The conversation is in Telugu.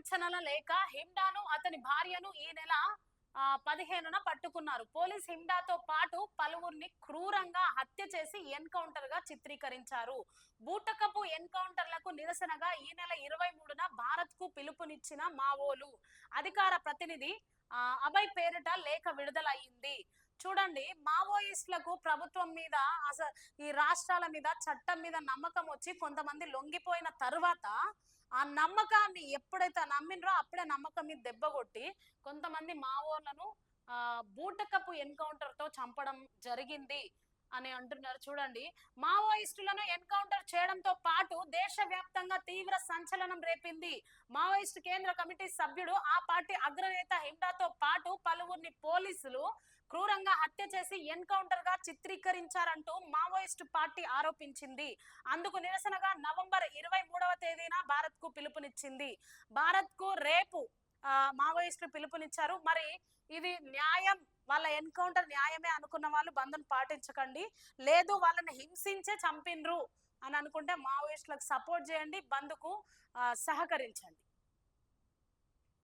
వంచనల లేక హిండాను అతని భార్యను ఈ నెల 15న పట్టుకున్నారు. పోలీస్ హిండాతో పాటు పలువురిని క్రూరంగా హత్య చేసి ఎన్కౌంటర్ గా చిత్రీకరించారు. బూటకపు ఎన్కౌంటర్లకు నిరసనగా ఈ నెల 23న భారత్ కు పిలుపునిచ్చిన మావోలు అధికార ప్రతినిధి అభయ్ పేరిట లేఖ విడుదలయ్యింది. చూడండి, మావోయిస్టులకు ప్రభుత్వం మీద ఈ రాష్ట్రాల మీద చట్టం మీద నమ్మకం వచ్చి కొంతమంది లొంగిపోయిన తరువాత ఆ నమ్మకాన్ని ఎప్పుడైతే నమ్మినరో అప్పుడే నమ్మకం మీద దెబ్బ కొట్టి కొంతమంది మావోలను బూటకపు ఎన్కౌంటర్ తో చంపడం జరిగింది అని అంటున్నారు. చూడండి, మావోయిస్టులను ఎన్కౌంటర్ చేయడంతో పాటు దేశవ్యాప్తంగా తీవ్ర సంచలనం రేపింది. మావోయిస్టు కేంద్ర కమిటీ సభ్యుడు ఆ పార్టీ అగ్రనేత హిండాతో పాటు పలువురిని పోలీసులు క్రూరంగా హత్య చేసి ఎన్కౌంటర్ గా చిత్రీకరించారంటూ మావోయిస్టు పార్టీ ఆరోపించింది. అందుకు నిరసనగా నవంబర్ 23వ తేదీన భారత్ కు పిలుపునిచ్చింది. భారత్ కు రేపు మావోయిస్టులు పిలుపునిచ్చారు. మరి ఇది న్యాయం, వాళ్ళ ఎన్కౌంటర్ న్యాయమే అనుకున్న వాళ్ళు బంధును పాటించకండి. లేదు వాళ్ళని హింసించే చంపినరు అని అనుకుంటే మావోయిస్టులకు సపోర్ట్ చేయండి, బంధుకు సహకరించండి.